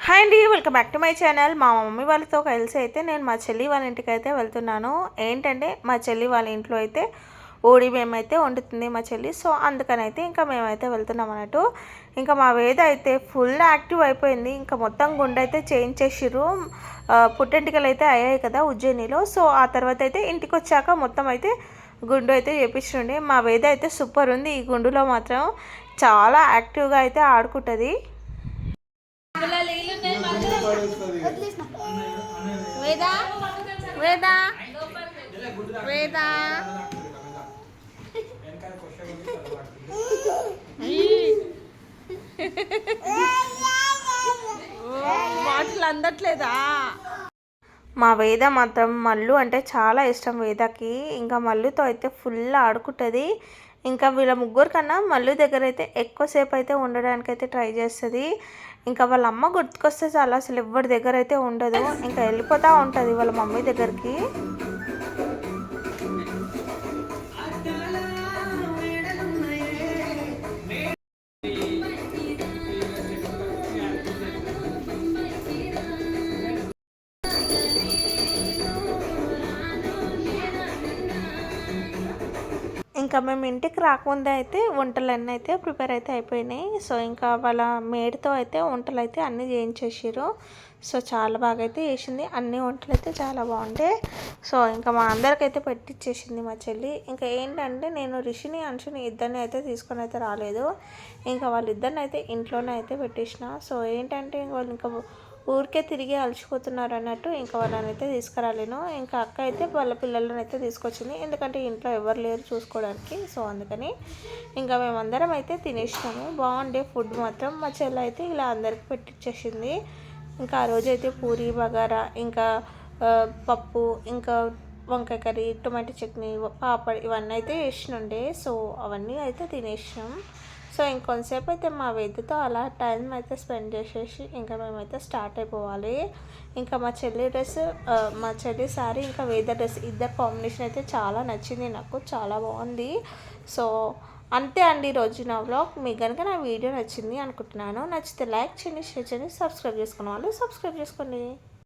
Hi అండి, welcome back to my channel. మా mummy వాళ్ళతో కలిసి అయితే నేను మా చెల్లి వాళ్ళ ఇంటికి అయితే వెళ్తున్నాను. ఏంటంటే మా చెల్లి వాళ్ళ ఇంట్లో అయితే ఓడి మేమైతే వండుతుంది మా చెల్లి. సో అందుకనైతే ఇంకా మేమైతే వెళ్తున్నాం అన్నట్టు. ఇంకా మా వేద అయితే ఫుల్ యాక్టివ్ అయిపోయింది. ఇంకా మొత్తం గుండె అయితే చేంజ్ చేసిర్రు. పుట్టెంటికలు అయితే అయ్యాయి కదా ఉజ్జయినిలో. సో ఆ తర్వాత అయితే ఇంటికి వచ్చాక మొత్తం అయితే గుండు అయితే చేపించండి. మా వేద అయితే సూపర్ ఉంది. ఈ గుండులో మాత్రం చాలా యాక్టివ్గా అయితే ఆడుకుంటుంది. వేదా వేదా వేదా వాటిలో అందట్లేదా? మా వేద మాత్రం మల్లు అంటే చాలా ఇష్టం వేదకి. ఇంకా మల్లుతో అయితే ఫుల్ ఆడుకుంటుంది. ఇంకా వీళ్ళ ముగ్గురు కన్నా మల్లు దగ్గర అయితే ఎక్కువసేపు అయితే ఉండడానికి అయితే ట్రై చేస్తుంది. ఇంకా వాళ్ళ అమ్మ గుర్తుకొస్తే చాలా అసలు ఎవరి దగ్గర అయితే ఉండదు. ఇంకా వెళ్ళిపోతూ ఉంటుంది వాళ్ళ మమ్మీ దగ్గరికి. ఇంకా మేము ఇంటికి రాకముందే అయితే వంటలన్నీ అయితే ప్రిపేర్ అయితే అయిపోయినాయి. సో ఇంకా వాళ్ళ మేడ్తో అయితే వంటలు అయితే అన్నీ చేయించేసారు. సో చాలా బాగా అయితే చేసింది. అన్ని వంటలు అయితే చాలా బాగుంటాయి. సో ఇంకా మా అందరికైతే పెట్టించేసింది మా చెల్లి. ఇంకా ఏంటంటే నేను రిషిని అంశుని ఇద్దరిని అయితే తీసుకొని అయితే రాలేదు. ఇంకా వాళ్ళిద్దరిని అయితే ఇంట్లోనే అయితే పెట్టేసిన. సో ఏంటంటే వాళ్ళు ఇంకా ఊరికే తిరిగి అలసిపోతున్నారు అన్నట్టు ఇంకా వాళ్ళని అయితే తీసుకురాలేను. ఇంకా అక్క అయితే వాళ్ళ పిల్లలను అయితే తీసుకొచ్చింది. ఎందుకంటే ఇంట్లో ఎవరు లేరు చూసుకోవడానికి. సో అందుకని ఇంకా మేమందరం అయితే తినేసినాము. బాగుండే ఫుడ్ మాత్రం. మా చెల్లి అయితే ఇలా అందరికి పెట్టించేసింది. ఇంకా ఆ రోజు అయితే పూరి బగారా, ఇంకా పప్పు, ఇంకా వంకాయ కర్రీ, టొమాటో చట్నీ, పాపడ్ ఇవన్నీ అయితే వేసినుండే. సో అవన్నీ అయితే తినేసినాం. సో ఇంకొంతసేపు అయితే మా వేదతో అలా టైం అయితే స్పెండ్ చేసేసి ఇంకా మేమైతే స్టార్ట్ అయిపోవాలి. ఇంకా మా చెల్లి డ్రెస్, మా చెల్లి శారీ, ఇంకా వేద డ్రెస్ ఇద్దరు కాంబినేషన్ అయితే చాలా నచ్చింది నాకు. చాలా బాగుంది. సో అంతే అండి ఈరోజు నా వ్లాగ్. మీకు కనుక నా వీడియో నచ్చింది అనుకుంటున్నాను. నచ్చితే లైక్ చేయండి, షేర్ చేయండి, సబ్స్క్రైబ్ చేసుకున్న వాళ్ళు సబ్స్క్రైబ్ చేసుకోండి.